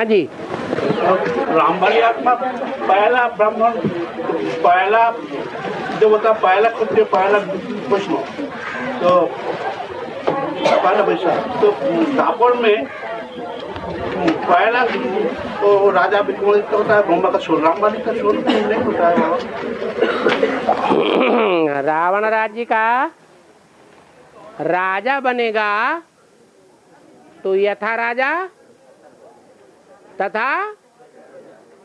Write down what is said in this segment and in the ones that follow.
हाँ जी। रामबाली आत्मा पहला ब्राह्मण, पहला जो होता पहला क्षत्रिय, पहला वैष्णव, तो पहला वैश्य, तो दापोर में पहला तो राजा विक्रमादित्य होता है, ब्रह्मा का स्वरूप, रामबाली का स्वरूप नहीं होता है बाबा। रावण राज्य का राजा बनेगा तो यथा राजा तथा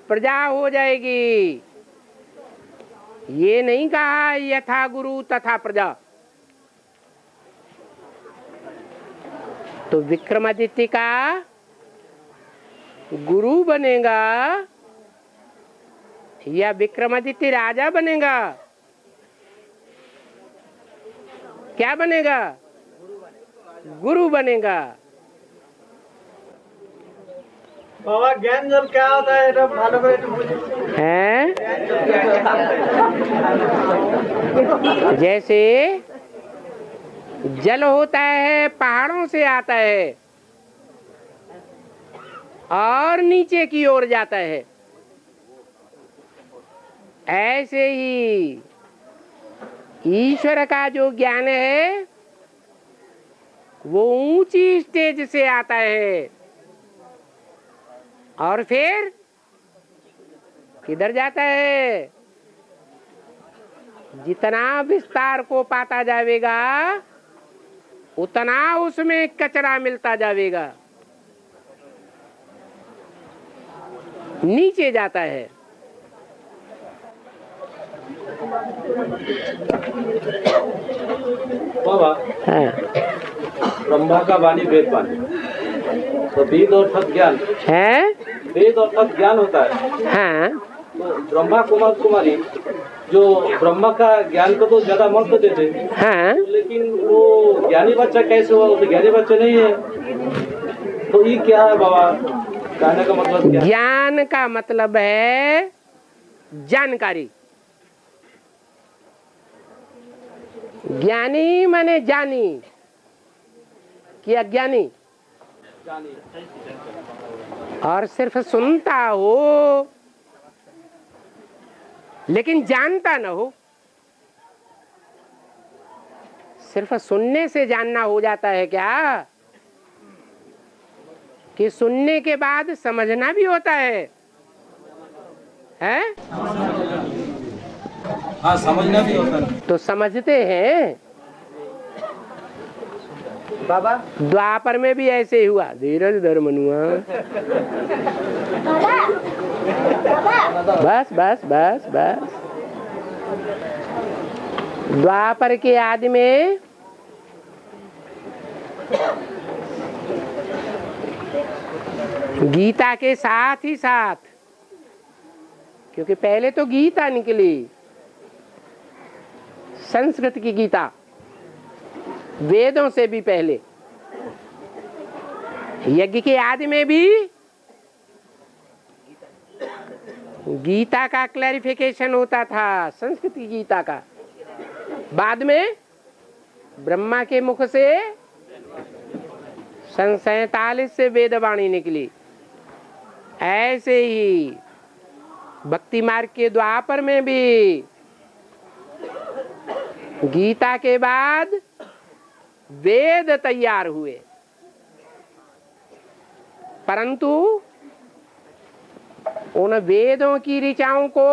प्रजा हो जाएगी। ये नहीं कहा यथा गुरु तथा प्रजा। तो विक्रमादित्य का गुरु बनेगा या विक्रमादित्य राजा बनेगा? क्या बनेगा? गुरु बनेगा। बाबा ज्ञान जल क्या होता है? भालो है जैसे जल होता है, पहाड़ों से आता है और नीचे की ओर जाता है, ऐसे ही ईश्वर का जो ज्ञान है वो ऊंची स्टेज से आता है और फिर किधर जाता है? जितना विस्तार को पाता जाएगा उतना उसमें कचरा मिलता जाएगा, नीचे जाता है। बाबा हाँ। ब्रह्मा का वाणी वेद वाणी, तो वेद और सत ज्ञान है, वेद और सत ज्ञान होता है। हाँ। तो ब्रह्मा कुमार कुमारी जो ब्रह्मा का ज्ञान को तो ज्यादा महत्व देते हैं, हाँ। लेकिन वो ज्ञानी बच्चा कैसे हुआ? वो तो ज्ञानी बच्चा नहीं है, तो ये क्या है बाबा? कहने का मतलब क्या? ज्ञान का मतलब है जानकारी। ज्ञानी माने जानी कि अज्ञानी, और सिर्फ सुनता हो लेकिन जानता न हो। सिर्फ सुनने से जानना हो जाता है क्या? कि सुनने के बाद समझना भी होता है? हाँ, समझना भी होता है। तो समझते हैं बाबा। द्वापर में भी ऐसे ही हुआ। धीरज धर मनुआ। बस बस बस बस। द्वापर के आदि में गीता के साथ ही साथ, क्योंकि पहले तो गीता निकली, संस्कृत की गीता, वेदों से भी पहले। यज्ञ के आदि में भी गीता का क्लैरिफिकेशन होता था, संस्कृत की गीता का। बाद में ब्रह्मा के मुख से सन 47 से वेदवाणी निकली। ऐसे ही भक्ति मार्ग के द्वापर में भी गीता के बाद वेद तैयार हुए, परंतु उन वेदों की ऋचाओं को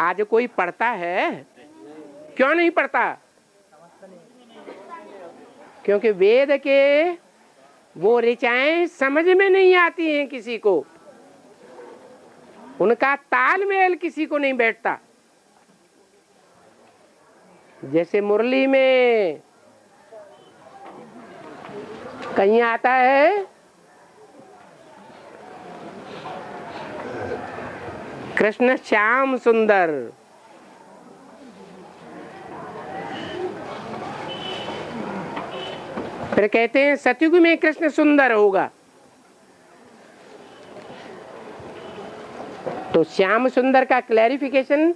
आज कोई पढ़ता है? क्यों नहीं पढ़ता? क्योंकि वेद के वो ऋचाएं समझ में नहीं आती हैं किसी को, उनका तालमेल किसी को नहीं बैठता। जैसे मुरली में कहीं आता है कृष्ण श्याम सुंदर, फिर कहते हैं सतयुग में कृष्ण सुंदर होगा। तो श्याम सुंदर का क्लैरिफिकेशन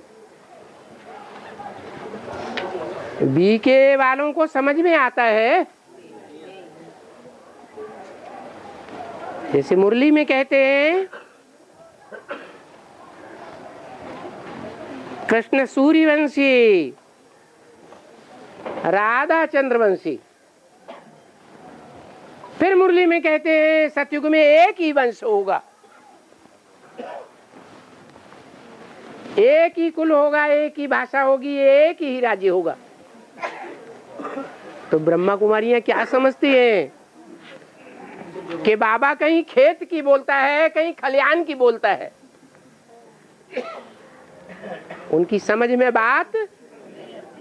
बीके वालों को समझ में आता है। जैसे मुरली में कहते हैं कृष्ण सूर्यवंशी, राधा चंद्रवंशी। फिर मुरली में कहते हैं सतयुग में एक ही वंश होगा, एक ही कुल होगा, एक ही भाषा होगी, एक ही राज्य होगा। तो ब्रह्मा कुमारियां क्या समझती हैं कि बाबा कहीं खेत की बोलता है, कहीं खलियान की बोलता है। उनकी समझ में बात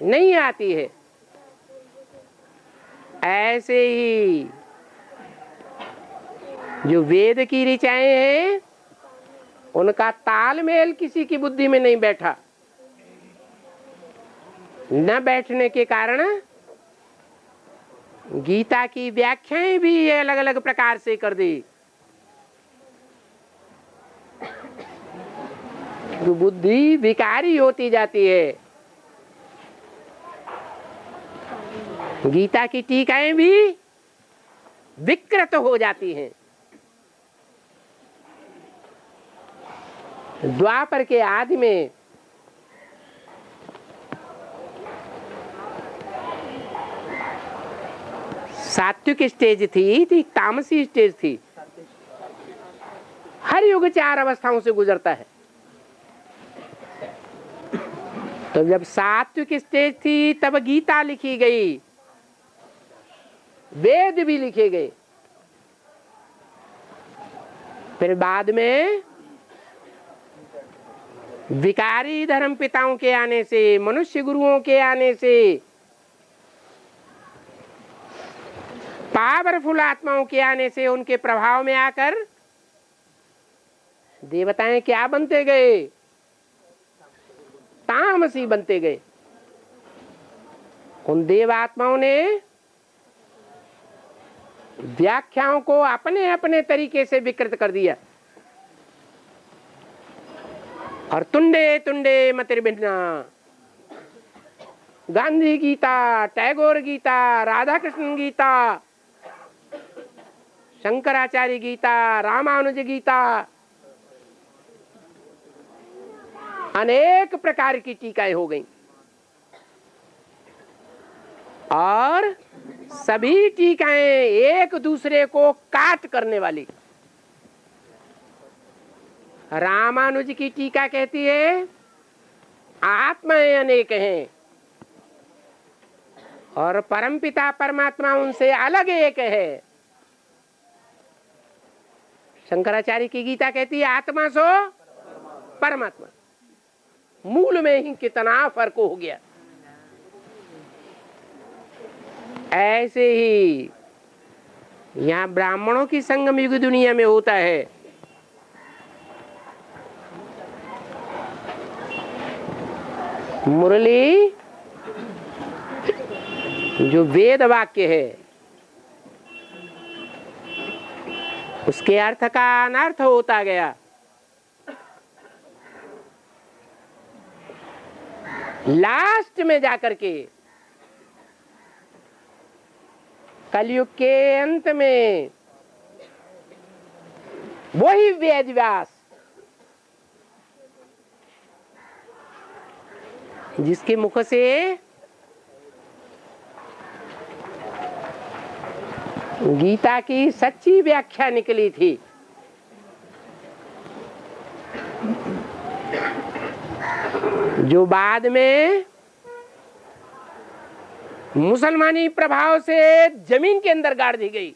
नहीं आती है। ऐसे ही जो वेद की ऋचाएं हैं उनका तालमेल किसी की बुद्धि में नहीं बैठा। न बैठने के कारण गीता की व्याख्याएं भी अलग अलग प्रकार से कर दी। तो बुद्धि विकारी होती जाती है। गीता की टीकाएं भी विकृत हो जाती हैं। द्वापर के आदि में सात्विक स्टेज थी, तामसी स्टेज थी। हर युग 4 अवस्थाओं से गुजरता है। तो जब सात्विक स्टेज थी तब गीता लिखी गई, वेद भी लिखे गए। फिर बाद में विकारी धर्म पिताओं के आने से, मनुष्य गुरुओं के आने से, पावरफुल आत्माओं के आने से, उनके प्रभाव में आकर देवताएं क्या बनते गए? तामसी बनते गए। उन देवात्माओं ने व्याख्याओं को अपने अपने तरीके से विकृत कर दिया। और तुंडे तुंडे मतिर्भिन्ना, गांधी गीता, टैगोर गीता, राधा कृष्ण गीता, शंकराचार्य गीता, रामानुज गीता, अनेक प्रकार की टीकाएं हो गई। और सभी टीकाएं एक दूसरे को काट करने वाली। रामानुज की टीका कहती है आत्माएं अनेक हैं और परमपिता परमात्मा उनसे अलग एक है। शंकराचार्य की गीता कहती है आत्मा सो परमात्मा। मूल में ही कितना फर्क हो गया। ऐसे ही यहाँ ब्राह्मणों की संगम युग दुनिया में होता है। मुरली जो वेद वाक्य है उसके अर्थ का अनर्थ होता गया। लास्ट में जाकर के कलयुग के अंत में वही वेद व्यास जिसके मुख से गीता की सच्ची व्याख्या निकली थी, जो बाद में मुसलमानी प्रभाव से जमीन के अंदर गाड़ दी गई।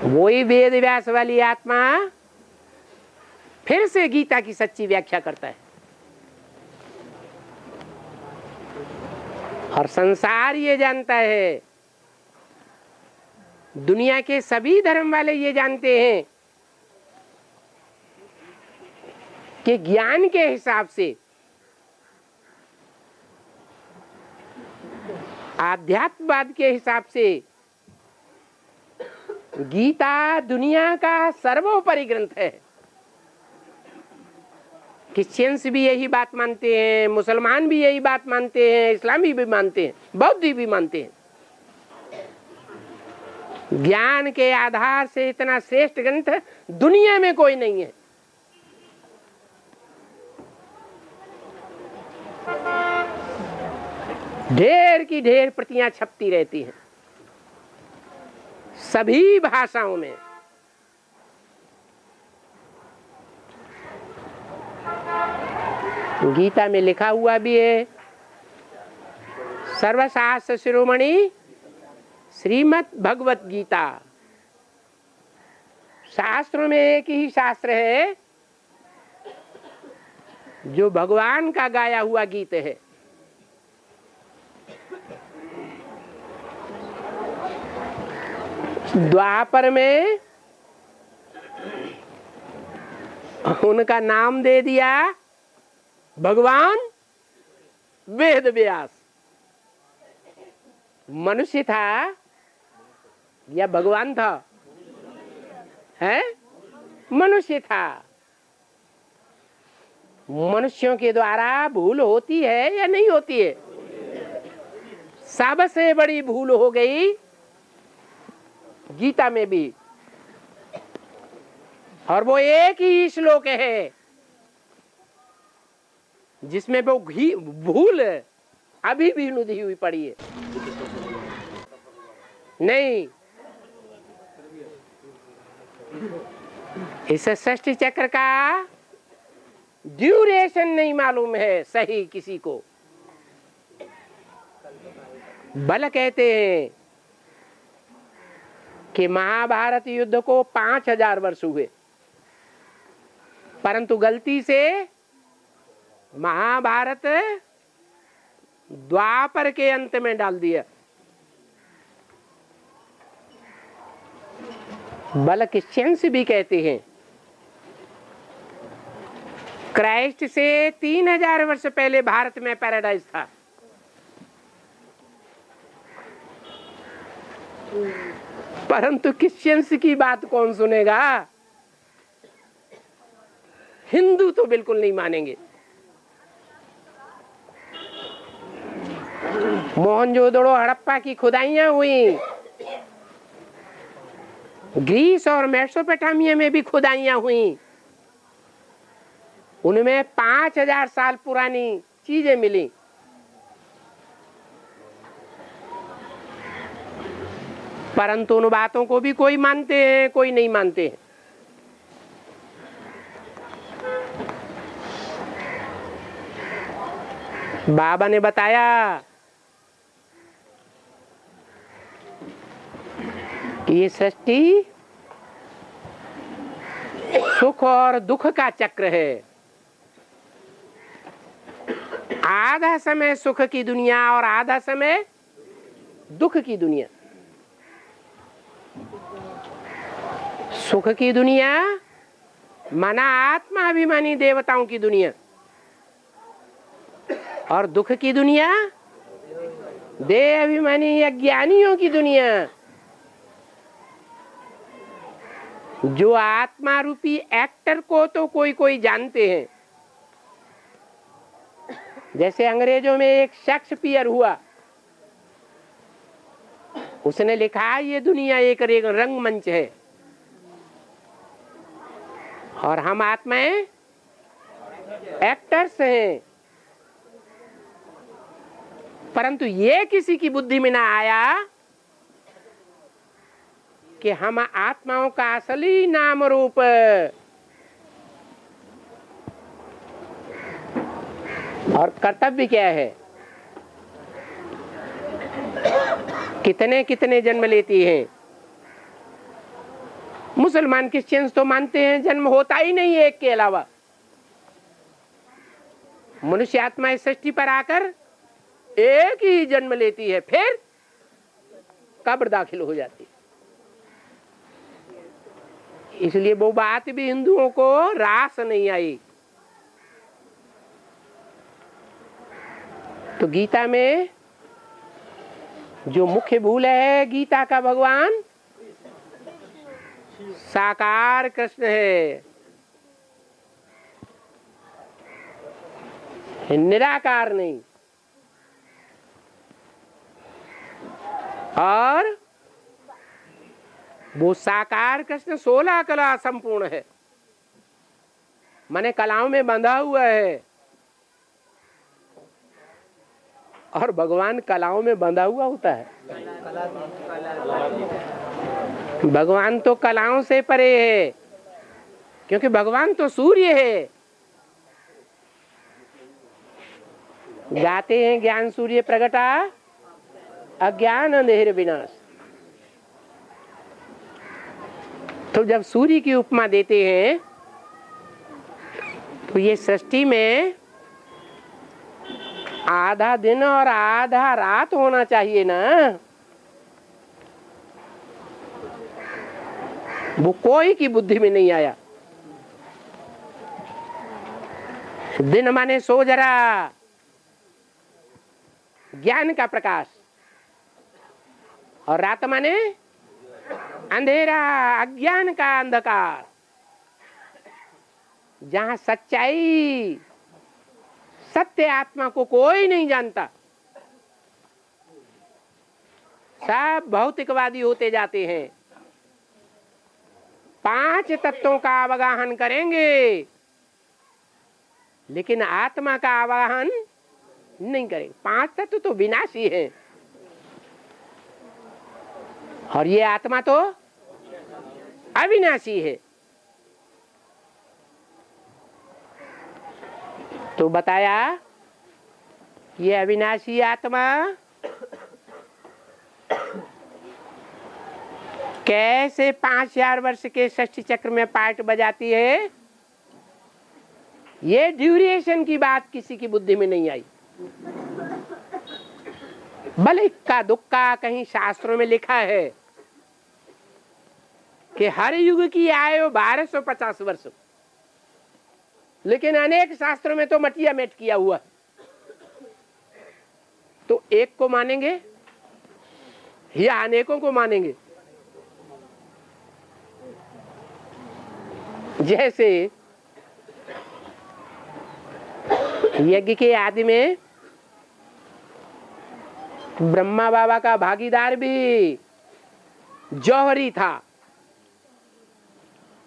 वही वेद व्यास वाली आत्मा फिर से गीता की सच्ची व्याख्या करता है। और संसार ये जानता है, दुनिया के सभी धर्म वाले ये जानते हैं कि ज्ञान के हिसाब से, आध्यात्मवाद के हिसाब से गीता दुनिया का सर्वोपरि ग्रंथ है। क्रिश्चियंस भी यही बात मानते हैं, मुसलमान भी यही बात मानते हैं, इस्लामी भी मानते हैं, बौद्ध भी मानते हैं। ज्ञान के आधार से इतना श्रेष्ठ ग्रंथ दुनिया में कोई नहीं है। ढेर की ढेर प्रतियां छपती रहती हैं सभी भाषाओं में। गीता में लिखा हुआ भी है, सर्वशास्त्र शिरोमणि श्रीमद् भगवत गीता। शास्त्रों में एक ही शास्त्र है जो भगवान का गाया हुआ गीत है। द्वापर में उनका नाम दे दिया भगवान वेद व्यास। मनुष्य था या भगवान था? है मनुष्य था। मनुष्यों के द्वारा भूल होती है या नहीं होती है? सबसे बड़ी भूल हो गई गीता में भी, और वो एक ही श्लोक है जिसमें वो भूल अभी भी नुदी हुई पड़ी है। नहीं, इस सृष्टि चक्र का ड्यूरेशन नहीं मालूम है सही किसी को। बल कहते हैं कि महाभारत युद्ध को 5000 वर्ष हुए, परंतु गलती से महाभारत द्वापर के अंत में डाल दिया। बल क्रिश्चियंस भी कहते हैं क्राइस्ट से 3000 वर्ष पहले भारत में पैराडाइज था। परंतु क्रिश्चियंस की बात कौन सुनेगा? हिंदू तो बिल्कुल नहीं मानेंगे। मोहनजोदड़ो हड़प्पा की खुदाइयां हुई, ग्रीस और मेसोपोटामिया में भी खुदाइयां हुई, उनमें 5000 साल पुरानी चीजें मिली। परंतु उन बातों को भी कोई मानते हैं, कोई नहीं मानते हैं। बाबा ने बताया कि ये सृष्टि सुख और दुख का चक्र है। आधा समय सुख की दुनिया और आधा समय दुख की दुनिया। सुख की दुनिया माना आत्माभिमानी देवताओं की दुनिया, और दुख की दुनिया देह अभिमानी अज्ञानियों की दुनिया। जो आत्मा रूपी एक्टर को तो कोई कोई जानते हैं, जैसे अंग्रेजों में एक शेक्सपियर हुआ, उसने लिखा ये दुनिया एक रंगमंच है और हम आत्माएं एक्टर्स हैं। परंतु ये किसी की बुद्धि में ना आया कि हम आत्माओं का असली नाम रूप और कर्तव्य क्या है, कितने कितने जन्म लेती हैं। मुसलमान क्रिश्चियंस तो मानते हैं जन्म होता ही नहीं है एक के अलावा। मनुष्य आत्मा इस सृष्टि पर आकर एक ही जन्म लेती है, फिर कब्र दाखिल हो जाती है। इसलिए वो बात भी हिंदुओं को रास नहीं आई। तो गीता में जो मुख्य भूल है, गीता का भगवान साकार कृष्ण है। निराकार नहीं। और वो साकार कृष्ण 16 कला संपूर्ण है, माने कलाओं में बंधा हुआ है। और भगवान कलाओं में बंधा हुआ होता है। भगवान तो कलाओं से परे है, क्योंकि भगवान तो सूर्य है। गाते हैं ज्ञान सूर्य प्रगटा अज्ञान अंधेर विनाश। तो जब सूर्य की उपमा देते हैं तो ये सृष्टि में आधा दिन और आधा रात होना चाहिए ना। वो कोई की बुद्धि में नहीं आया। दिन माने सो जरा, ज्ञान का प्रकाश, और रात माने अंधेरा, अज्ञान का अंधकार, जहां सच्चाई सत्य आत्मा को कोई नहीं जानता। सब भौतिकवादी होते जाते हैं। 5 तत्वों का अवगाहन करेंगे लेकिन आत्मा का अवगाहन नहीं करेंगे। 5 तत्व तो विनाशी है और ये आत्मा तो अविनाशी है। तो बताया ये अविनाशी आत्मा कैसे 5000 वर्ष के षष्ठी चक्र में पार्ट बजाती है। ये ड्यूरेशन की बात किसी की बुद्धि में नहीं आई। भले इक्का दुक्का कहीं शास्त्रों में लिखा है कि हर युग की आयु 1250 वर्ष, लेकिन अनेक शास्त्रों में तो मटिया मेट किया हुआ है। तो एक को मानेंगे या अनेकों को मानेंगे? जैसे यज्ञ के आदि में ब्रह्मा बाबा का भागीदार भी जौहरी था।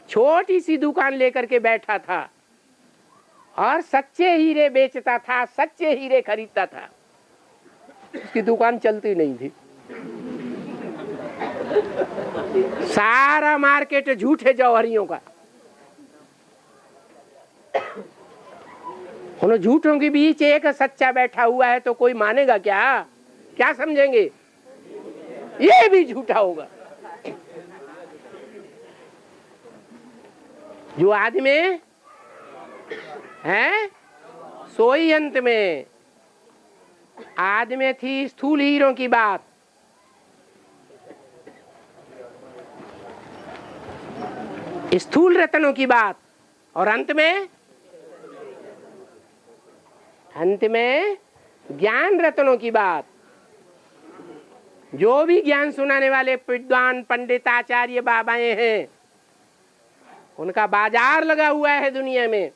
छोटी सी दुकान लेकर के बैठा था और सच्चे हीरे बेचता था, सच्चे हीरे खरीदता था। उसकी दुकान चलती नहीं थी। सारा मार्केट झूठे जौहरियों का। उन झूठों के बीच एक सच्चा बैठा हुआ है तो कोई मानेगा क्या? क्या समझेंगे? ये भी झूठा होगा। जो आदमी है सोई अंत में। आदमी थी स्थूल हीरों की बात, स्थूल रत्नों की बात, और अंत में ज्ञान रत्नों की बात। जो भी ज्ञान सुनाने वाले विद्वान पंडित आचार्य बाबाएं हैं, उनका बाजार लगा हुआ है दुनिया में।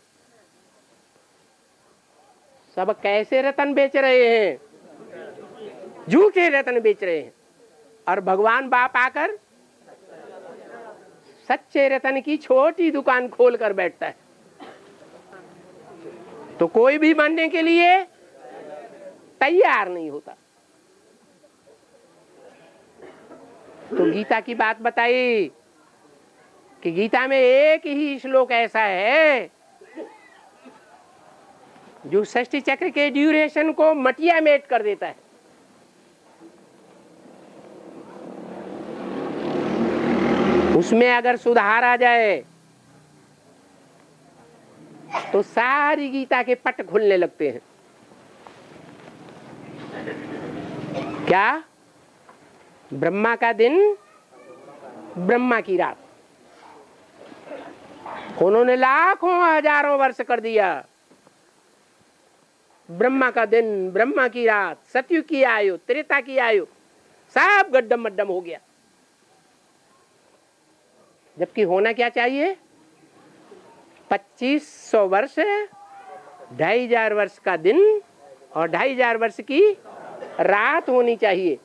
सब कैसे रत्न बेच रहे हैं? झूठे रत्न बेच रहे हैं। और भगवान बाप आकर सच्चे रत्न की छोटी दुकान खोल कर बैठता है। तो कोई भी बनने के लिए तैयार नहीं होता। तो गीता की बात बताई कि गीता में एक ही श्लोक ऐसा है जो षष्ठी चक्र के ड्यूरेशन को मटिया मेट कर देता है। उसमें अगर सुधार आ जाए तो सारी गीता के पट खुलने लगते हैं। क्या? ब्रह्मा का दिन, ब्रह्मा की रात। उन्होंने लाखों हजारों वर्ष कर दिया। ब्रह्मा का दिन, ब्रह्मा की रात, सतयुग की आयु, त्रेता की आयु, सब गड्डम मड्डम हो गया। जबकि होना क्या चाहिए? 2500 वर्ष 2,500 वर्ष का दिन और 2,500 वर्ष की रात होनी चाहिए।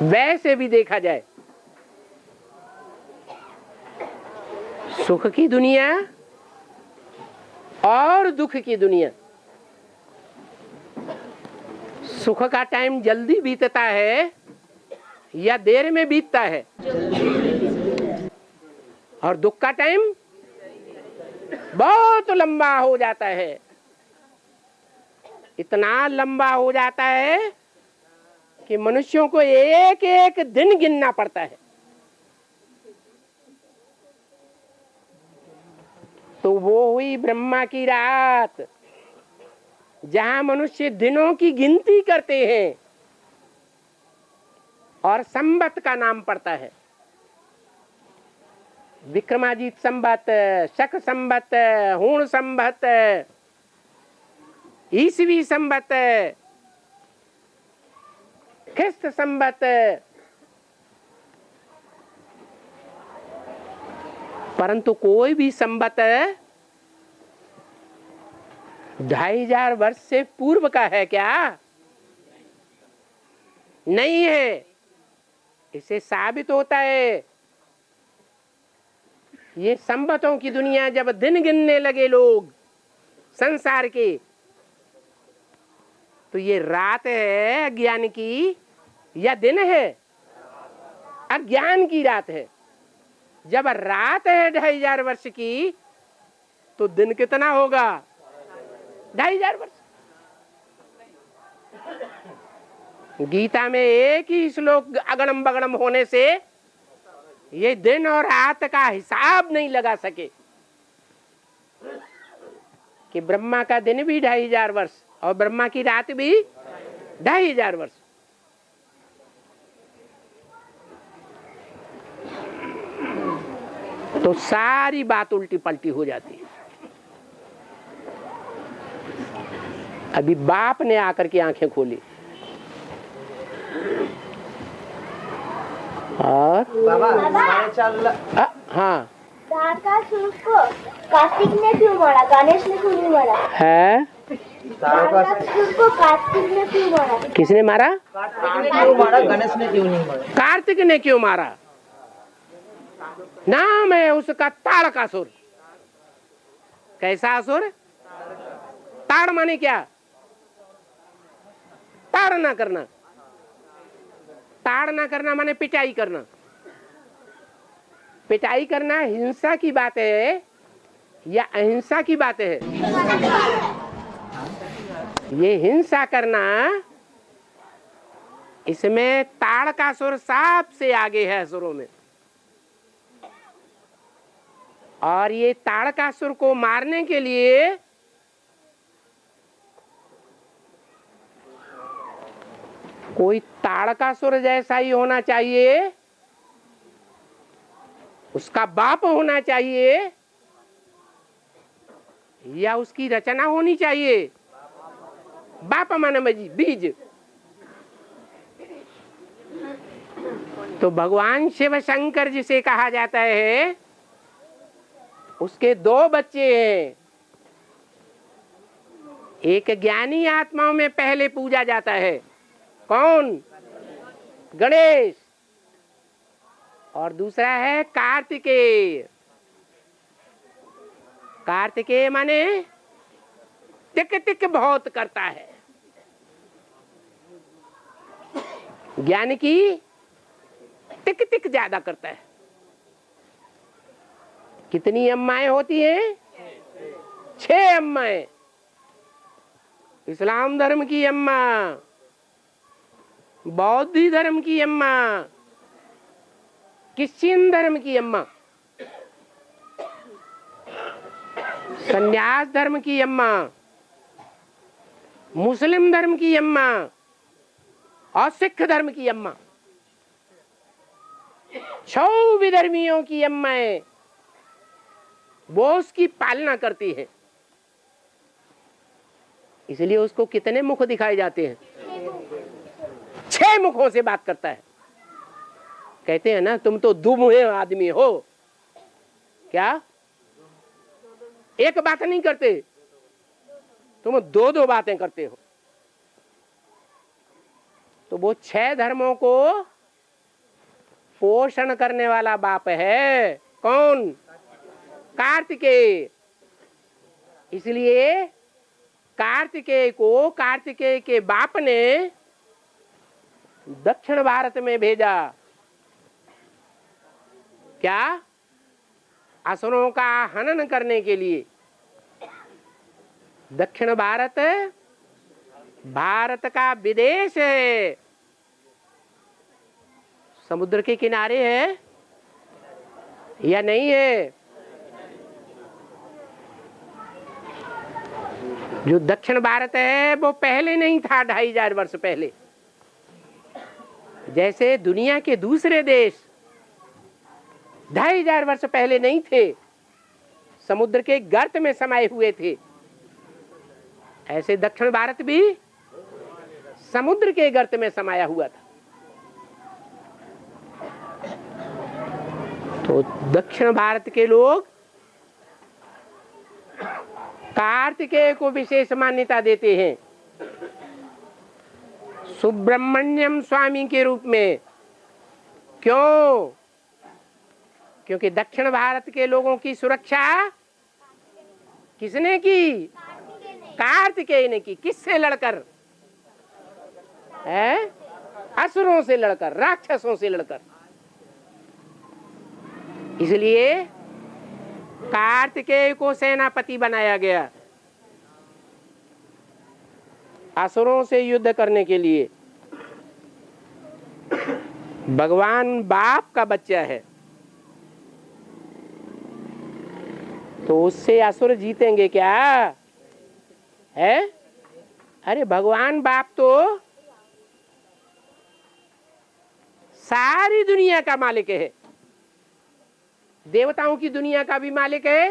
वैसे भी देखा जाए सुख की दुनिया और दुख की दुनिया, सुख का टाइम जल्दी बीतता है या देर में बीतता है, और दुख का टाइम बहुत लंबा हो जाता है। इतना लंबा हो जाता है कि मनुष्यों को एक एक दिन गिनना पड़ता है। तो वो हुई ब्रह्मा की रात, जहां मनुष्य दिनों की गिनती करते हैं और संवत का नाम पड़ता है। विक्रमाजीत संवत, शक संवत, हूण संवत, ईसवी संवत, ख्रिस्त संवत, परंतु कोई भी संवत 2,500 वर्ष से पूर्व का है क्या? नहीं है। इसे साबित होता है ये संवतों की दुनिया, जब दिन गिनने लगे लोग संसार के, तो ये रात है अज्ञान की या दिन है? अज्ञान की रात है। जब रात है 2,500 वर्ष की, तो दिन कितना होगा? 2,500 वर्ष। गीता में एक ही श्लोक अगड़म बगड़म होने से ये दिन और रात का हिसाब नहीं लगा सके कि ब्रह्मा का दिन भी 2,500 वर्ष और ब्रह्मा की रात भी 2,500 वर्ष। तो सारी बात उल्टी पलटी हो जाती है। अभी बाप ने आकर के आंखें खोली और बाबा हाँ, तारकासुर को कार्तिक ने क्यों मारा, गणेश ने क्यों नहीं मारा? है तारकासुर को कार्तिक ने क्यों मारा? किसने मारा? कार्तिक ने क्यों मारा, गणेश ने क्यों नहीं मारा? कार्तिक ने क्यों मारा? नाम है उसका तारकासुर। कैसा असुर? ताड़ माने क्या? ताड़ ना करना। ताड़ ना करना माने पिटाई करना। पिटाई करना हिंसा की बात है या अहिंसा की बात है? ये हिंसा करना, इसमें ताड़कासुर सांप से आगे है असुरों में। और ये ताड़कासुर को मारने के लिए कोई ताड़कासुर जैसा ही होना चाहिए, उसका बाप होना चाहिए या उसकी रचना होनी चाहिए? बाप माने बीज। तो भगवान शिव शंकर जिसे कहा जाता है, उसके 2 बच्चे हैं। एक ज्ञानी आत्माओं में पहले पूजा जाता है, कौन? गणेश। और दूसरा है कार्तिकेय। कार्तिकेय माने टिक टिक बहुत करता है। ज्ञान की टिक टिक ज्यादा करता है। कितनी अम्माएं होती हैं? 6 अम्माएं। इस्लाम धर्म की अम्मा, बौद्ध धर्म की अम्मा, क्रिश्चियन धर्म की अम्मा, संन्यास धर्म की अम्मा, मुस्लिम धर्म की अम्मा और सिख धर्म की अम्मा, 6 विधर्मियों की अम्माएं वो उसकी पालना करती है। इसलिए उसको कितने मुख दिखाए जाते हैं? 6 मुखों से बात करता है। कहते हैं ना, तुम तो दुमुहे आदमी हो। क्या? एक बात नहीं करते, तुम दो दो बातें करते हो। तो वो 6 धर्मों को पोषण करने वाला बाप है कौन? कार्तिकेय। इसलिए कार्तिकेय को कार्तिकेय के बाप ने दक्षिण भारत में भेजा। क्या? असुरों का हनन करने के लिए। दक्षिण भारत भारत का विदेश है, समुद्र के किनारे है या नहीं है? जो दक्षिण भारत है वो पहले नहीं था, 2500 वर्ष पहले। जैसे दुनिया के दूसरे देश 2500 वर्ष पहले नहीं थे, समुद्र के गर्त में समाये हुए थे, ऐसे दक्षिण भारत भी समुद्र के गर्त में समाया हुआ था। तो दक्षिण भारत के लोग कार्तिकेय को विशेष मान्यता देते हैं, सुब्रमण्यम स्वामी के रूप में। क्यों? क्योंकि दक्षिण भारत के लोगों की सुरक्षा किसने की? कार्तिकेय ने की। किससे लड़कर? है? असुरों से लड़कर, राक्षसों से लड़कर। इसलिए कार्तिकेय को सेनापति बनाया गया असुरों से युद्ध करने के लिए। भगवान बाप का बच्चा है, तो उससे असुर जीतेंगे क्या? है? अरे भगवान बाप तो सारी दुनिया का मालिक है, देवताओं की दुनिया का भी मालिक है,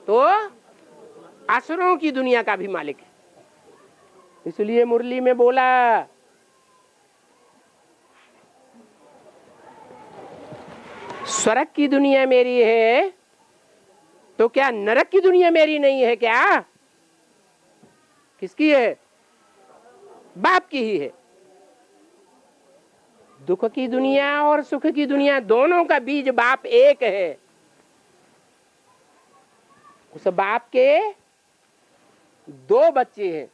तो असुरों की दुनिया का भी मालिक है। इसलिए मुरली में बोला, स्वर्ग की दुनिया मेरी है तो क्या नरक की दुनिया मेरी नहीं है क्या? किसकी है? बाप की ही है। दुख की दुनिया और सुख की दुनिया दोनों का बीज बाप एक है। उस बाप के 2 बच्चे हैं,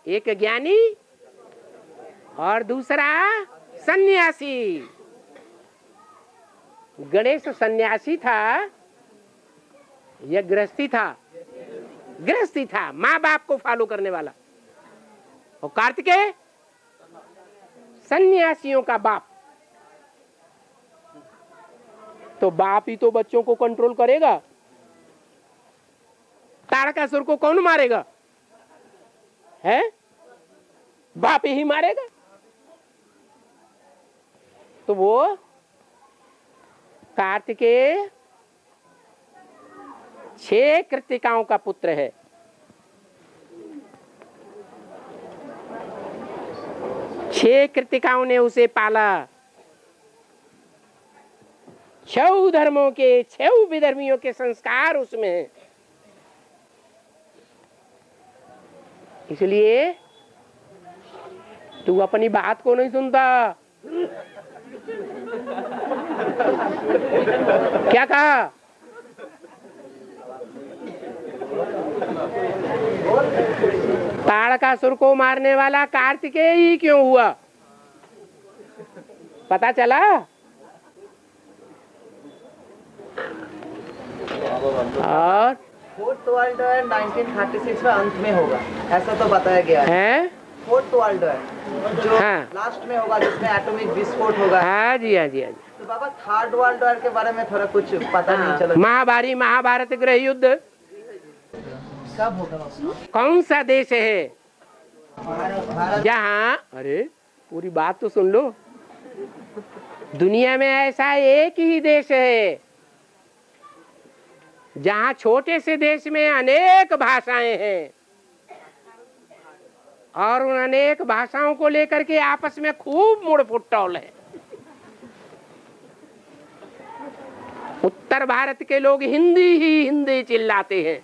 एक ज्ञानी और दूसरा सन्यासी। गणेश सन्यासी था या गृहस्थी था? गृहस्थी था, माँ बाप को फॉलो करने वाला। और कार्तिकेय सन्यासियों का बाप। तो बाप ही तो बच्चों को कंट्रोल करेगा। तारकासुर को कौन मारेगा? है? बाप ही मारेगा। तो वो कार्तिकेय 6 कृतिकाओं का पुत्र है। छह कृतिकाओं ने उसे पाला। 6 धर्मों के 6 विधर्मियों के संस्कार उसमें हैं। इसलिए तू अपनी बात को नहीं सुनता। क्या कहा? तारकासुर को मारने वाला कार्तिकेय ही क्यों हुआ? पता चला? और 4th वर्ल्ड वार 1936 में अंत में होगा, ऐसा तो बताया गया है। 4th वर्ल्ड वार जो लास्ट में होगा, जिसमें एटॉमिक विस्फोट होगा। हाँ जी, हाँ जी, हाँ जी। तो बाबा 3rd वर्ल्ड वार के बारे में थोड़ा कुछ पता नहीं चला। महाभारत गृह युद्ध कब होगा? कौन सा देश है जहाँ, अरे पूरी बात तो सुन लो, दुनिया में ऐसा एक ही देश है जहाँ छोटे से देश में अनेक भाषाएं हैं और उन अनेक भाषाओं को लेकर के आपस में खूब मुड़ फुटौल है। उत्तर भारत के लोग हिंदी ही हिंदी चिल्लाते हैं,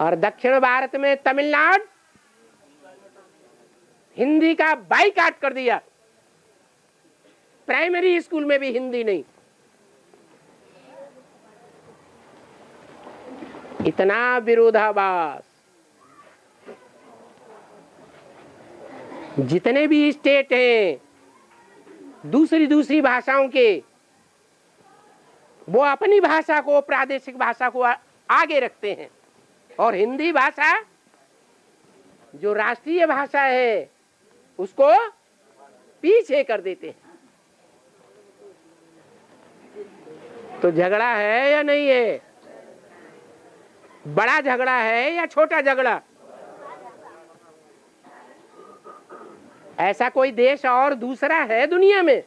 और दक्षिण भारत में तमिलनाडु हिंदी का बाइकाट कर दिया। प्राइमरी स्कूल में भी हिंदी नहीं। इतना विरोधाभास। जितने भी स्टेट हैं दूसरी दूसरी भाषाओं के, वो अपनी भाषा को, प्रादेशिक भाषा को आगे रखते हैं, और हिंदी भाषा जो राष्ट्रीय भाषा है उसको पीछे कर देते हैं। तो झगड़ा है या नहीं है? बड़ा झगड़ा है या छोटा झगड़ा? ऐसा कोई देश और दूसरा है दुनिया में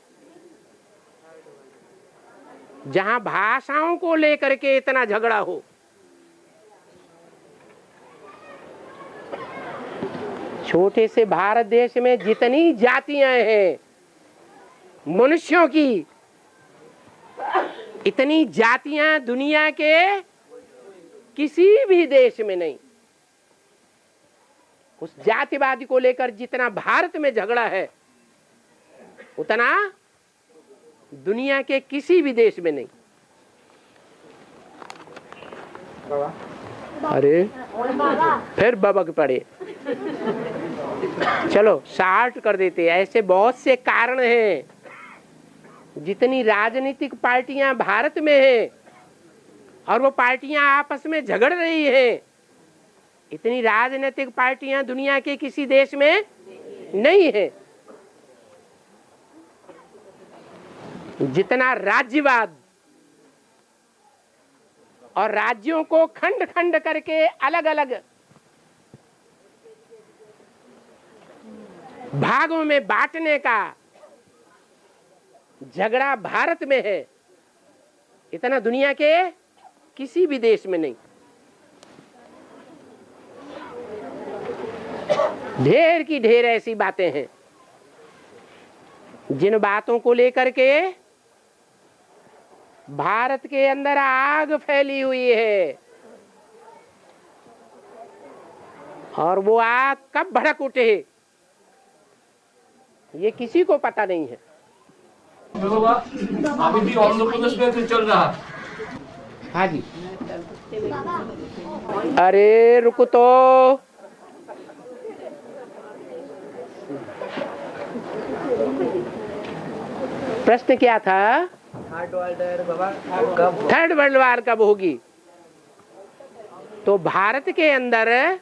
जहां भाषाओं को लेकर के इतना झगड़ा हो? छोटे से भारत देश में जितनी जातियां हैं मनुष्यों की, इतनी जातियां दुनिया के किसी भी देश में नहीं। उस जातिवादी को लेकर जितना भारत में झगड़ा है उतना दुनिया के किसी भी देश में नहीं। अरे फिर बबक पड़े। चलो शार्ट कर देते। ऐसे बहुत से कारण हैं। जितनी राजनीतिक पार्टियां भारत में हैं और वो पार्टियां आपस में झगड़ रही हैं, इतनी राजनीतिक पार्टियां दुनिया के किसी देश में नहीं है। जितना राज्यवाद और राज्यों को खंड खंड करके अलग अलग भागों में बांटने का झगड़ा भारत में है, इतना दुनिया के किसी भी देश में नहीं। ढेर की ढेर ऐसी बातें हैं जिन बातों को लेकर के भारत के अंदर आग फैली हुई है, और वो आग कब भड़क उठे ये किसी को पता नहीं है। अभी भी आंध्र प्रदेश में तो चल रहा है। हाँ जी। अरे रुको तो, प्रश्न क्या था? थर्ड वर्ल्ड वार कब होगी? तो भारत के अंदर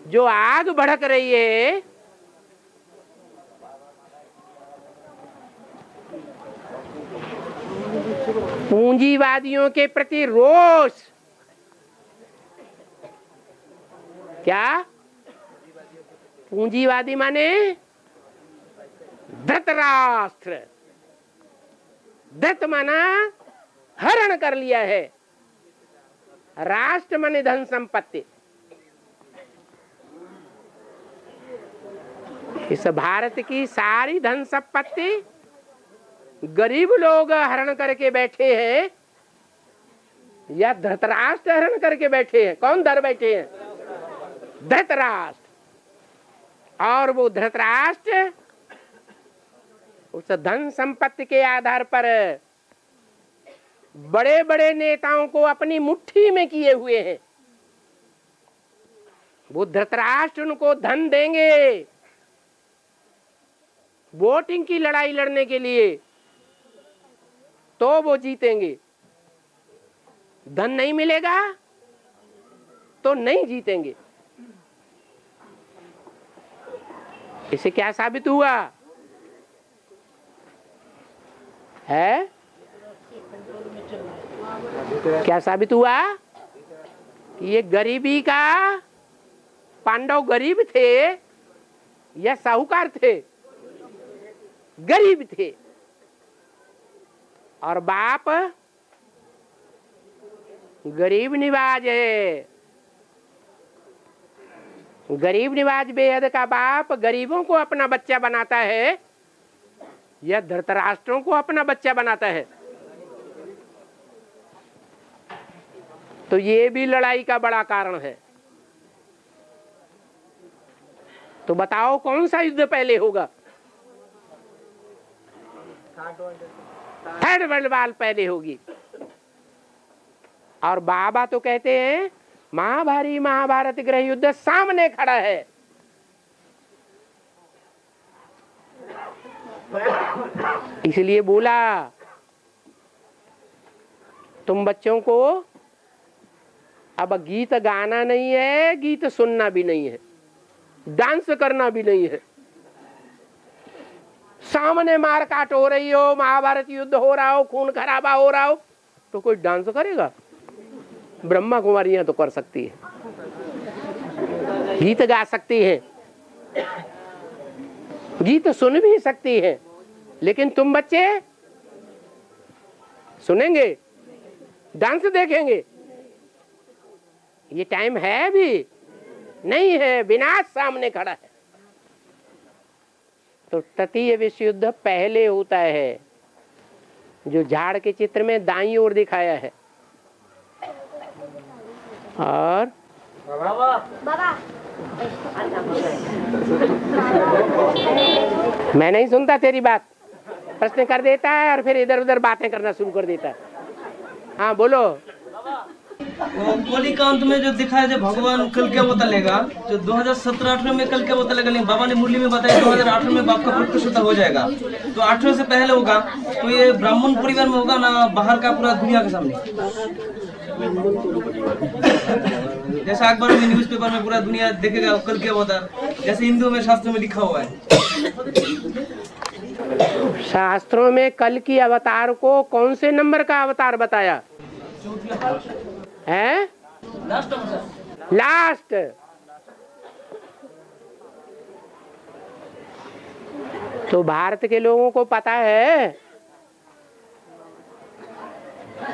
जो आग भड़क रही है पूंजीवादियों के प्रति रोष। क्या? पूंजीवादी माने धृतराष्ट्र। धृत माना हरण कर लिया है, राष्ट्र माने धन संपत्ति। इस भारत की सारी धन संपत्ति गरीब लोग हरण करके बैठे हैं या धृतराष्ट्र हरण करके बैठे हैं? कौन धर बैठे हैं? धृतराष्ट्र। और वो धृतराष्ट्र उस धन संपत्ति के आधार पर बड़े बड़े नेताओं को अपनी मुट्ठी में किए हुए हैं। वो धृतराष्ट्र उनको धन देंगे वोटिंग की लड़ाई लड़ने के लिए, तो वो जीतेंगे। धन नहीं मिलेगा तो नहीं जीतेंगे। इससे क्या साबित हुआ है? क्या साबित हुआ? ये गरीबी का, पांडव गरीब थे या साहूकार थे? गरीब थे, और बाप गरीब निवाज है। गरीब निवाज बेहद का बाप गरीबों को अपना बच्चा बनाता है या धृतराष्ट्रों को अपना बच्चा बनाता है? तो ये भी लड़ाई का बड़ा कारण है। तो बताओ कौन सा युद्ध पहले होगा? थर्ड वर्ल्ड वार पहले होगी। और बाबा तो कहते हैं महाभारी महाभारत गृह युद्ध सामने खड़ा है। इसलिए बोला तुम बच्चों को अब गीत गाना नहीं है, गीत सुनना भी नहीं है, डांस करना भी नहीं है। सामने मार काट हो रही हो, महाभारत युद्ध हो रहा हो, खून खराबा हो रहा हो, तो कोई डांस करेगा? ब्रह्मा कुमारियां तो कर सकती है, गीत गा सकती है, गीत सुन भी सकती है, लेकिन तुम बच्चे सुनेंगे, डांस देखेंगे? ये टाइम है भी नहीं है, विनाश सामने खड़ा है। तो तृतीय विश्व युद्ध पहले होता है, जो झाड़ के चित्र में दाईं ओर दिखाया है। और बाबा मैं नहीं सुनता तेरी बात, प्रश्न कर देता है और फिर इधर उधर बातें करना शुरू कर देता है। हाँ बोलो। कली का अंत में जो दिखाया जो भगवान कल क्या बतलेगा, जो 2017-18 में कल क्या बतलेगा, नहीं बाबा ने मुरली में बताया 2018 में बाप का प्रकट हो जाएगा। तो 18 से पहले होगा तो ये ब्राह्मण परिवार में होगा ना बाहर का पूरा दुनिया के सामने? जैसे अखबार में न्यूज़पेपर में पूरा दुनिया देखेगा कल क्या होता है, जैसे हिंदू में शास्त्र में लिखा हुआ है। शास्त्रों में कल की अवतार को कौन से नंबर का अवतार बताया है? लास्ट। तो भारत के लोगों को पता है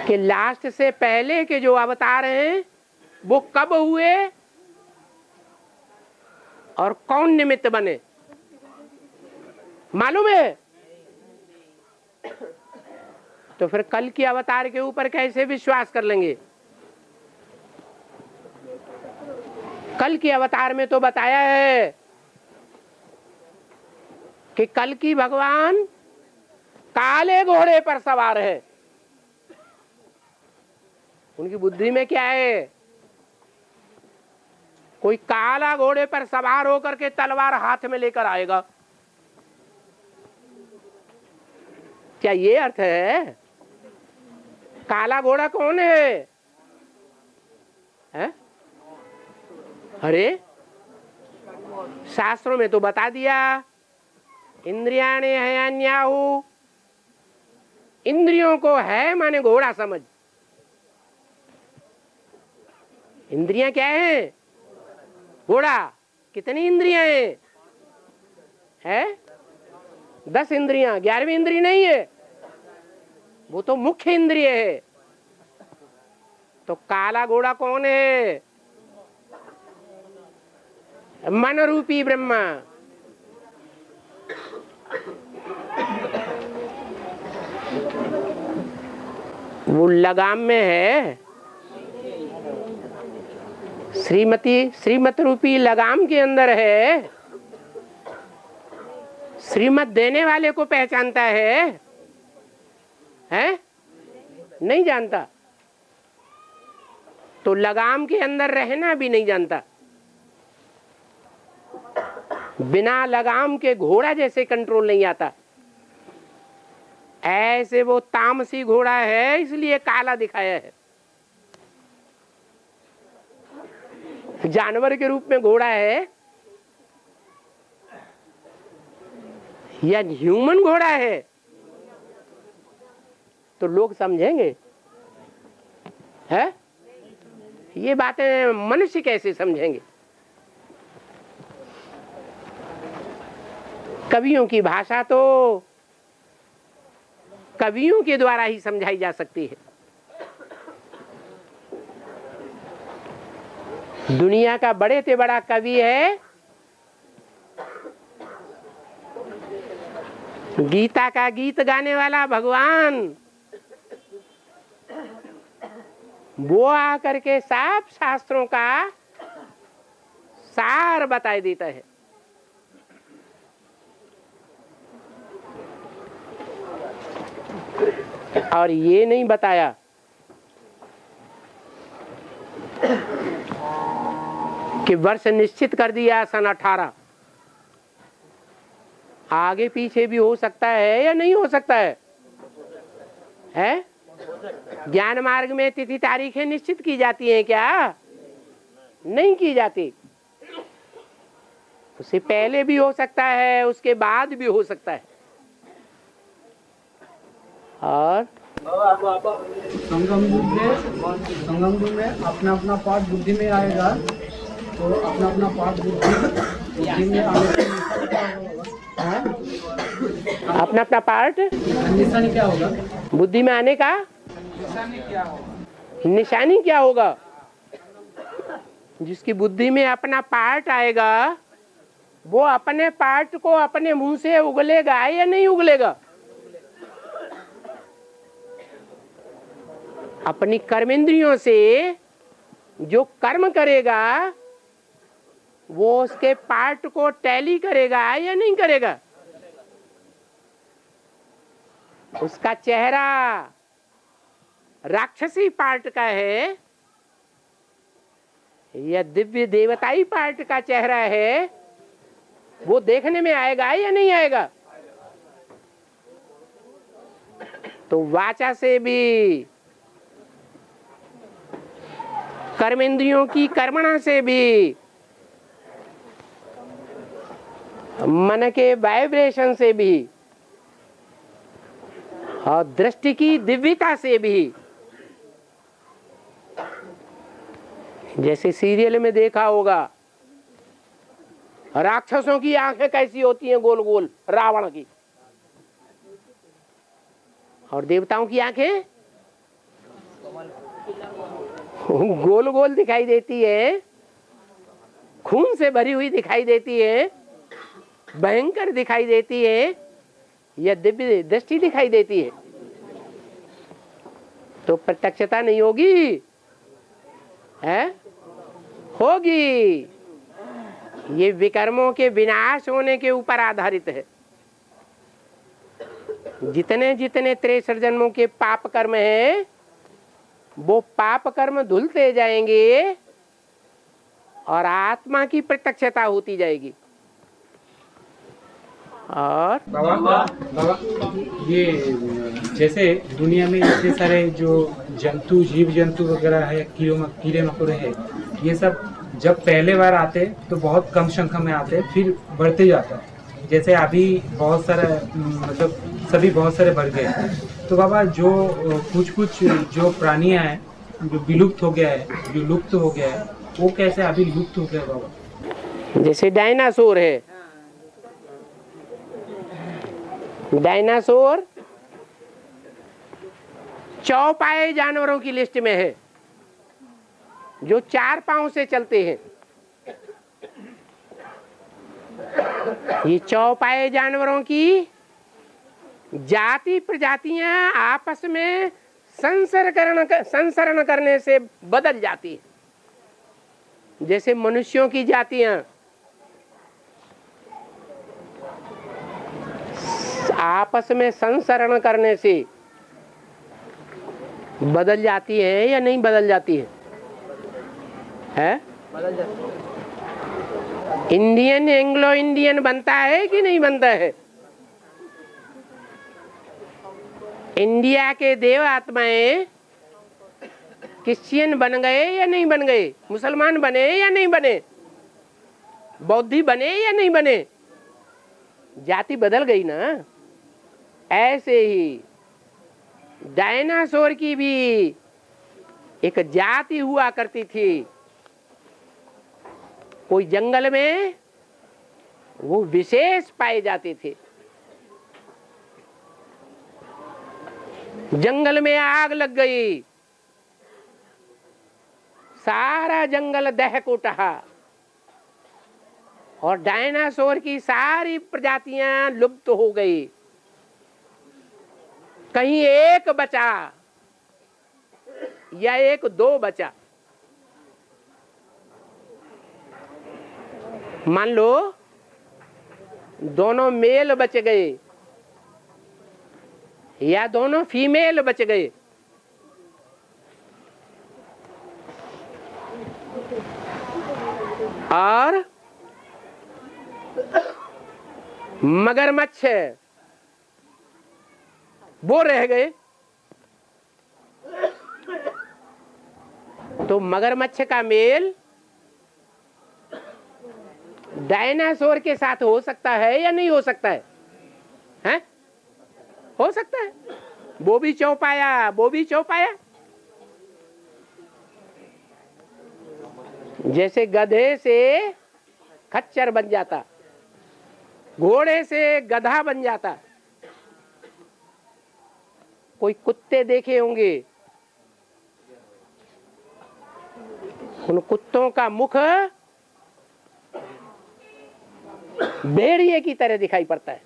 कि लास्ट से पहले के जो अवतार हैं वो कब हुए और कौन निमित्त बने, मालूम है? तो फिर कल की अवतार के ऊपर कैसे विश्वास कर लेंगे? कल की अवतार में तो बताया है कि कल की भगवान काले घोड़े पर सवार है। उनकी बुद्धि में क्या है? कोई काला घोड़े पर सवार होकर के तलवार हाथ में लेकर आएगा। क्या ये अर्थ है? काला घोड़ा कौन है? अरे शास्त्रों में तो बता दिया, इंद्रियाणे हयान्याहु, इंद्रियों को है माने घोड़ा समझ। इंद्रियां क्या है? घोड़ा। कितनी इंद्रियां है? 10 इंद्रियां। 11वीं इंद्रिय नहीं है, वो तो मुख्य इंद्रिय है। तो काला घोड़ा कौन है? मन रूपी ब्रह्मा। वो लगाम में है, श्रीमत रूपी लगाम के अंदर है। श्रीमत देने वाले को पहचानता है? नहीं जानता। तो लगाम के अंदर रहना भी नहीं जानता। बिना लगाम के घोड़ा जैसे कंट्रोल नहीं आता, ऐसे वो तामसी घोड़ा है, इसलिए काला दिखाया है। जानवर के रूप में घोड़ा है या ह्यूमन घोड़ा है तो लोग समझेंगे। है ये बातें मनुष्य कैसे समझेंगे? कवियों की भाषा तो कवियों के द्वारा ही समझाई जा सकती है। दुनिया का बड़े से बड़ा कवि है, गीता का गीत गाने वाला भगवान। वो आकर के सब शास्त्रों का सार बता देता है। और ये नहीं बताया कि वर्ष निश्चित कर दिया सन 18, आगे पीछे भी हो सकता है या नहीं हो सकता है? ज्ञान मार्ग में तिथि तारीखें निश्चित की जाती हैं क्या? नहीं की जाती। उससे पहले भी हो सकता है, उसके बाद भी हो सकता है। और संगम युग में अपना अपना पाठ बुद्धि में आएगा, तो अपना अपना पाठ बुद्धि में आने अपना अपना पार्ट निशानी क्या होगा? बुद्धि में आने का निशानी क्या होगा? जिसकी बुद्धि में अपना पार्ट आएगा वो अपने पार्ट को अपने मुंह से उगलेगा या नहीं उगलेगा? अपनी कर्मेंद्रियों से जो कर्म करेगा वो उसके पार्ट को टैली करेगा या नहीं करेगा? उसका चेहरा राक्षसी पार्ट का है या दिव्य देवताई पार्ट का चेहरा है, वो देखने में आएगा या नहीं आएगा? तो वाचा से भी, कर्मेंद्रियों की कर्मणा से भी, मन के वाइब्रेशन से भी और दृष्टि की दिव्यता से भी, जैसे सीरियल में देखा होगा राक्षसों की आंखें कैसी होती हैं, गोल गोल, रावण की, और देवताओं की आंखें गोल गोल दिखाई देती है, खून से भरी हुई दिखाई देती है, भयंकर दिखाई देती है, या दिव्य दृष्टि दिखाई देती है। तो प्रत्यक्षता नहीं होगी है? होगी। ये विकर्मों के विनाश होने के ऊपर आधारित है। जितने जितने 63 जन्मों के पाप कर्म हैं वो पाप कर्म धुलते जाएंगे और आत्मा की प्रत्यक्षता होती जाएगी। और बाबा ये जैसे दुनिया में इतने सारे जो जंतु, जीव जंतु वगैरह है, कीड़े मकोड़े हैं, ये सब जब पहले बार आते तो बहुत कम संख्या में आते, फिर बढ़ते जाता है। जैसे अभी बहुत सारे मतलब सभी बहुत सारे बढ़ गए। तो बाबा जो कुछ जो प्राणियां हैं जो विलुप्त हो गया है, जो लुप्त हो गया है, वो कैसे अभी लुप्त हो गया बाबा? जैसे डायनासोर है, डायनासोर चौपाए जानवरों की लिस्ट में है, जो 4 पांव से चलते हैं। ये चौपाए जानवरों की जाति प्रजातियां आपस में संसरण करने से बदल जाती है। जैसे मनुष्यों की जातियां आपस में संसरण करने से बदल जाती है या नहीं बदल जाती है? बदल जाती है। इंडियन एंग्लो इंडियन बनता है कि नहीं बनता है? इंडिया के देव आत्माएं क्रिश्चियन बन गए या नहीं बन गए? मुसलमान बने या नहीं बने? बौद्धी बने या नहीं बने? जाति बदल गई ना। ऐसे ही डायनासोर की भी एक जाति हुआ करती थी। कोई जंगल में वो विशेष पाए जाते थे। जंगल में आग लग गई, सारा जंगल दहक उठा और डायनासोर की सारी प्रजातियां लुप्त हो गई। कहीं एक बचा या एक दो बचा, मान लो दोनों मेल बच गए या दोनों फीमेल बच गए, और मगरमच्छ वो रह गए, तो मगरमच्छ का मेल डायनासोर के साथ हो सकता है या नहीं हो सकता है? हैं? हो सकता है। वो भी चौपाया, वो भी चौपाया। जैसे गधे से खच्चर बन जाता, घोड़े से गधा बन जाता। कोई कुत्ते देखे होंगे, उन कुत्तों का मुख भेड़िए की तरह दिखाई पड़ता है,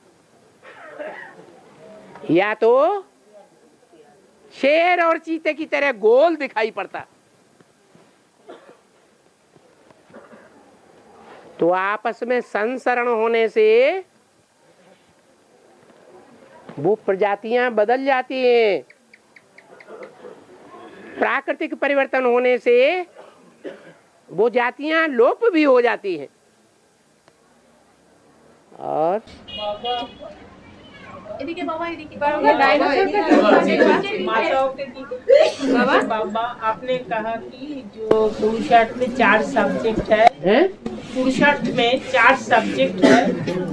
या तो शेर और चीते की तरह गोल दिखाई पड़ता। तो आपस में संसरण होने से वो प्रजातियां बदल जाती हैं, प्राकृतिक परिवर्तन होने से वो जातियां लोप भी हो जाती हैं। और बाबा आपने कहा कि जो पुरुषार्थ में 4 सब्जेक्ट है, पुरुषार्थ में 4 सब्जेक्ट है,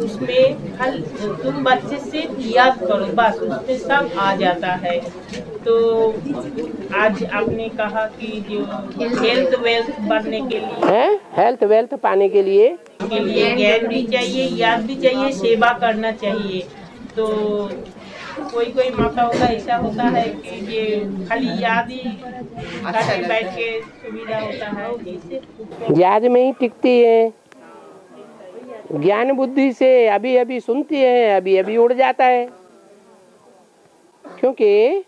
उसमें हल तुम बच्चे से याद करो बस, उसमें सब आ जाता है। तो आज आपने कहा कि जो हेल्थ वेल्थ बढ़ने के लिए, हेल्थ वेल्थ पाने के लिए ज्ञान भी चाहिए, याद भी चाहिए, सेवा करना चाहिए। तो कोई माताओं का ऐसा होता है कि ये खाली याद ही करके बैठ के सुविधा होता है, जिससे याद में ही टिकती है, ज्ञान बुद्धि से अभी अभी सुनती है, अभी अभी उड़ जाता है। क्योंकि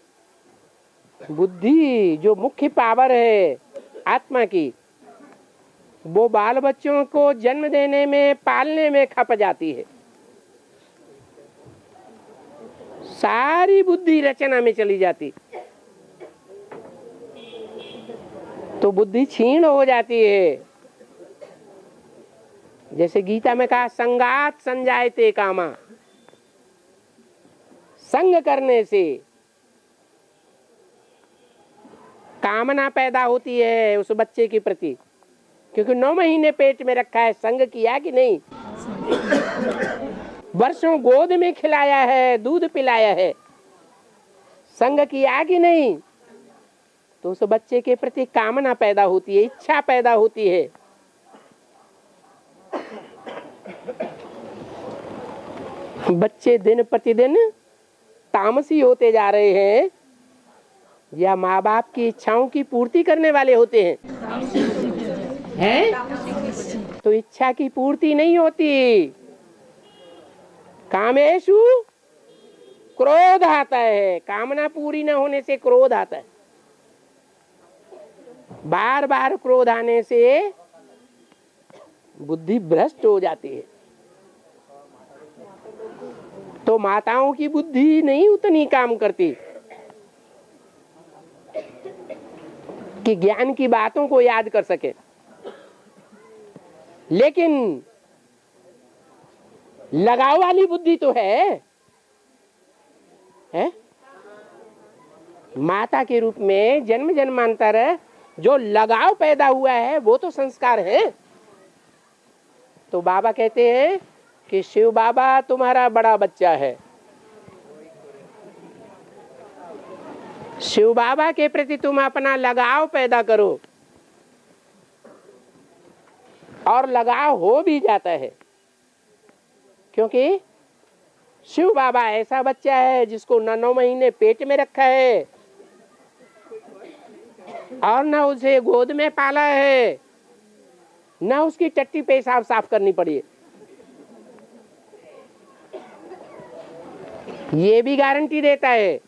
बुद्धि जो मुख्य पावर है आत्मा की, वो बाल बच्चों को जन्म देने में, पालने में खप जाती है। सारी बुद्धि रचना में चली जाती, तो बुद्धि क्षीण हो जाती है। जैसे गीता में कहा, संगात संजायते कामा, संग करने से कामना पैदा होती है उस बच्चे के प्रति, क्योंकि 9 महीने पेट में रखा है। संग किया कि नहीं? वर्षों गोद में खिलाया है, दूध पिलाया है, संग किया कि नहीं? तो उस बच्चे के प्रति कामना पैदा होती है, इच्छा पैदा होती है। बच्चे दिन प्रतिदिन तामसी होते जा रहे हैं या माँ बाप की इच्छाओं की पूर्ति करने वाले होते हैं? तो इच्छा की पूर्ति नहीं होती, कामेषु क्रोध आता है। कामना पूरी न होने से क्रोध आता है। बार बार क्रोध आने से बुद्धि भ्रष्ट हो जाती है। तो माताओं की बुद्धि नहीं उतनी काम करती कि ज्ञान की बातों को याद कर सके, लेकिन लगाव वाली बुद्धि तो है? माता के रूप में जन्म जन्मांतर जो लगाव पैदा हुआ है वो तो संस्कार है। तो बाबा कहते हैं कि शिव बाबा तुम्हारा बड़ा बच्चा है, शिव बाबा के प्रति तुम अपना लगाव पैदा करो, और लगाव हो भी जाता है। क्योंकि शिव बाबा ऐसा बच्चा है जिसको न 9 महीने पेट में रखा है और न उसे गोद में पाला है, न उसकी टट्टी पेशाब साफ करनी पड़ी। ये भी गारंटी देता है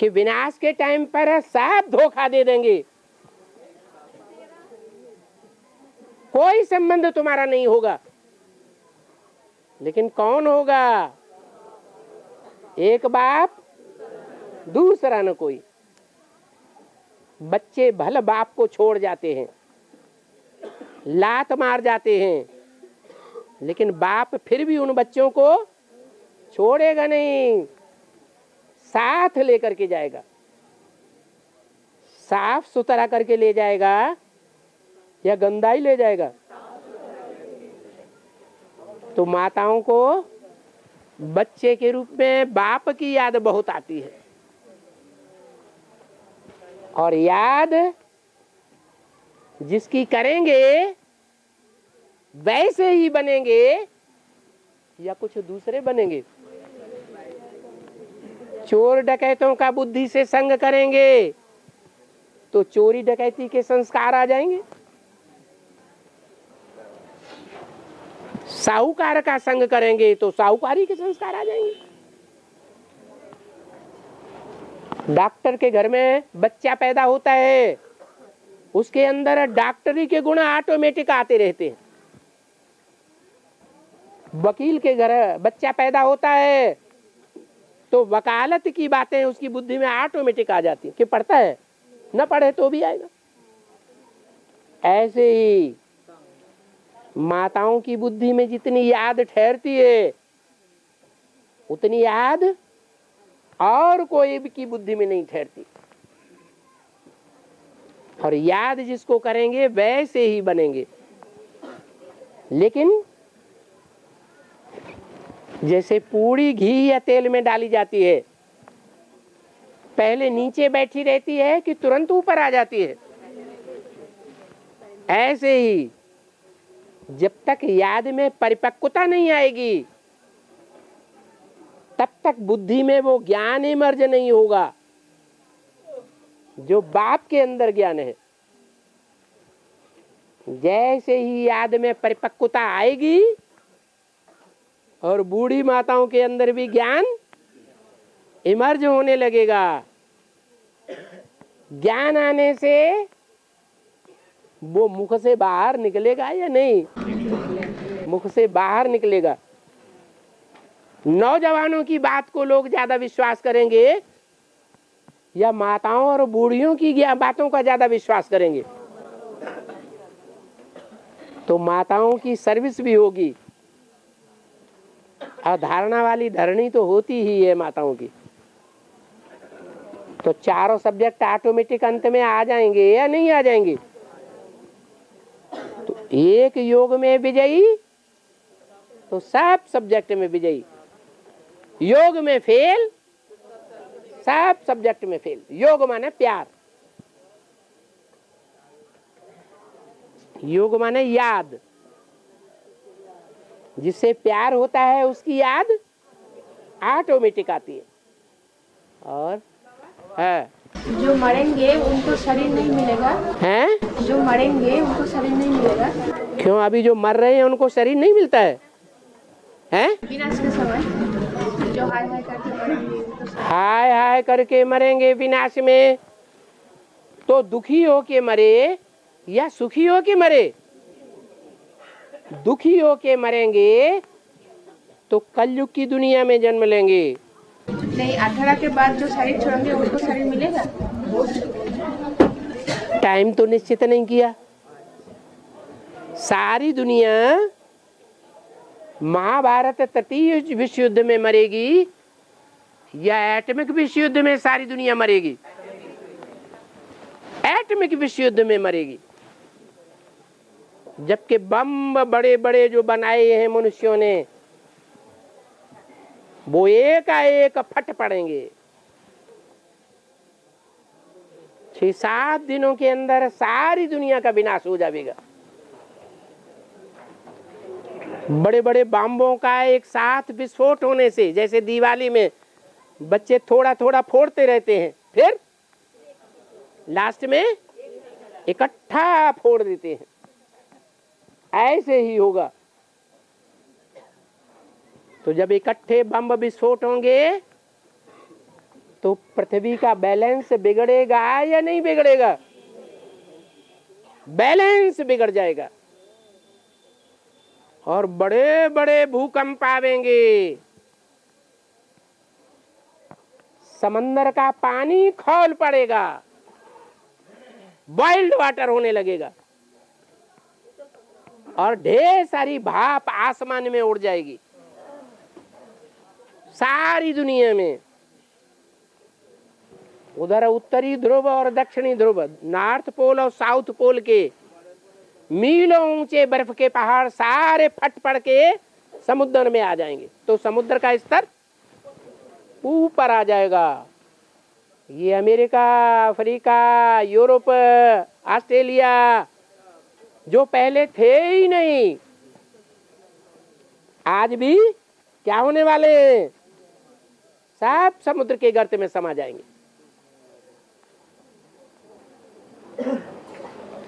कि विनाश के टाइम पर सब धोखा दे देंगे, कोई संबंध तुम्हारा नहीं होगा। लेकिन कौन होगा? एक बाप, दूसरा न कोई। बच्चे भले बाप को छोड़ जाते हैं, लात मार जाते हैं, लेकिन बाप फिर भी उन बच्चों को छोड़ेगा नहीं, साथ लेकर के जाएगा, साफ सुथरा करके ले जाएगा या गंदा ही ले जाएगा। तो माताओं को बच्चे के रूप में बाप की याद बहुत आती है, और याद जिसकी करेंगे वैसे ही बनेंगे या कुछ दूसरे बनेंगे। चोर डकैतों का बुद्धि से संग करेंगे तो चोरी डकैती के संस्कार आ जाएंगे। साहूकार का संग करेंगे तो साहूकारी के संस्कार आ जाएंगे। डॉक्टर के घर में बच्चा पैदा होता है, उसके अंदर डॉक्टरी के गुण ऑटोमेटिक आते रहते हैं। वकील के घर बच्चा पैदा होता है तो वकालत की बातें उसकी बुद्धि में ऑटोमेटिक आ जाती है कि पढ़ता है, न पढ़े तो भी आएगा। ऐसे ही माताओं की बुद्धि में जितनी याद ठहरती है उतनी याद और कोई की बुद्धि में नहीं ठहरती। और याद जिसको करेंगे वैसे ही बनेंगे। लेकिन जैसे पूड़ी घी या तेल में डाली जाती है, पहले नीचे बैठी रहती है कि तुरंत ऊपर आ जाती है, ऐसे ही जब तक याद में परिपक्वता नहीं आएगी तब तक बुद्धि में वो ज्ञान इमर्ज नहीं होगा जो बाप के अंदर ज्ञान है। जैसे ही याद में परिपक्वता आएगी और बूढ़ी माताओं के अंदर भी ज्ञान इमर्ज होने लगेगा। ज्ञान आने से वो मुख से बाहर निकलेगा या नहीं? मुख से बाहर निकलेगा। नौजवानों की बात को लोग ज्यादा विश्वास करेंगे या माताओं और बूढ़ियों की बातों का ज्यादा विश्वास करेंगे? तो माताओं की सर्विस भी होगी। अवधारणा वाली धरनी तो होती ही है माताओं की। तो चारों सब्जेक्ट ऑटोमेटिक अंत में आ जाएंगे या नहीं आ जाएंगे? तो एक योग में विजयी तो सब सब्जेक्ट में विजयी, योग में फेल सब सब्जेक्ट में फेल। योग माने प्यार, योग माने याद। जिससे प्यार होता है उसकी याद ऑटोमेटिक आती है। और है जो मरेंगे उनको शरीर नहीं मिलेगा। हैं? जो मरेंगे उनको शरीर नहीं मिलेगा। क्यों? अभी जो मर रहे हैं उनको शरीर नहीं मिलता है? हैं? विनाश के समय जो हाय हाय करके मरेंगे, हाय हाय करके मरेंगे विनाश में, तो दुखी हो के मरे या सुखी हो के मरे? दुखी हो के मरेंगे तो कलयुग की दुनिया में जन्म लेंगे। नहीं, 18 के बाद जो शरीर छोड़ेंगे उनको शरीर मिलेगा। टाइम तो निश्चित नहीं किया। सारी दुनिया महाभारत तृतीय विश्व युद्ध में मरेगी या एटमिक विश्व युद्ध में सारी दुनिया मरेगी? एटमिक विश्व युद्ध में मरेगी। जबकि बम बड़े बड़े जो बनाए हैं मनुष्यों ने वो एकाएक फट पड़ेंगे। 6-7 दिनों के अंदर सारी दुनिया का विनाश हो जाएगा। बड़े बड़े बम्बों का एक साथ विस्फोट होने से, जैसे दिवाली में बच्चे थोड़ा थोड़ा फोड़ते रहते हैं फिर लास्ट में इकट्ठा फोड़ देते हैं, ऐसे ही होगा। तो जब इकट्ठे बम विस्फोट होंगे तो पृथ्वी का बैलेंस बिगड़ेगा या नहीं बिगड़ेगा? बैलेंस बिगड़ जाएगा और बड़े बड़े भूकंप आवेंगे। समंदर का पानी खौल पड़ेगा, बॉइल्ड वाटर होने लगेगा और ढेर सारी भाप आसमान में उड़ जाएगी सारी दुनिया में। उधर उत्तरी ध्रुव और दक्षिणी ध्रुव, नॉर्थ पोल और साउथ पोल के मीलों ऊंचे बर्फ के पहाड़ सारे फट पड़ के समुद्र में आ जाएंगे, तो समुद्र का स्तर ऊपर आ जाएगा। ये अमेरिका, अफ्रीका, यूरोप, ऑस्ट्रेलिया जो पहले थे ही नहीं, आज भी क्या होने वाले हैं? सब समुद्र के गर्त में समा जाएंगे।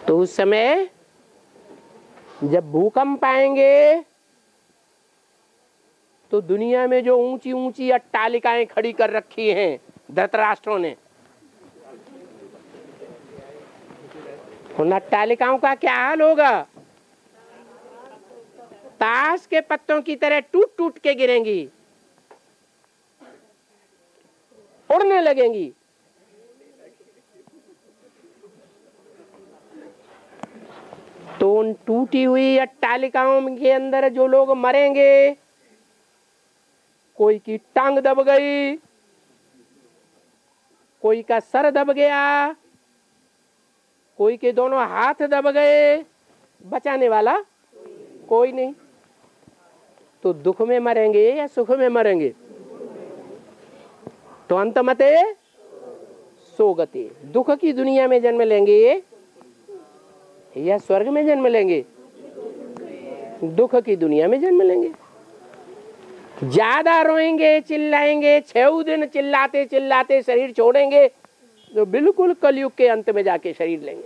तो उस समय जब भूकंप आएंगे तो दुनिया में जो ऊंची ऊंची अट्टालिकाएं खड़ी कर रखी हैं धृतराष्ट्रों ने, उन अट्टालिकाओं का क्या हाल होगा? ताश के पत्तों की तरह टूट टूट के गिरेंगी, उड़ने लगेंगी। तो उन टूटी हुई अट्टालिकाओं के अंदर जो लोग मरेंगे, कोई की टांग दब गई, कोई का सर दब गया, कोई के दोनों हाथ दब गए, बचाने वाला कोई नहीं। तो दुख में मरेंगे या सुख में मरेंगे? तो अंतमते सोगते, दुख की दुनिया में जन्म लेंगे या स्वर्ग में जन्म लेंगे? दुख की दुनिया में जन्म लेंगे। ज्यादा रोएंगे, चिल्लाएंगे, 6 दिन चिल्लाते चिल्लाते शरीर छोड़ेंगे तो बिल्कुल कलयुग के अंत में जाके शरीर लेंगे।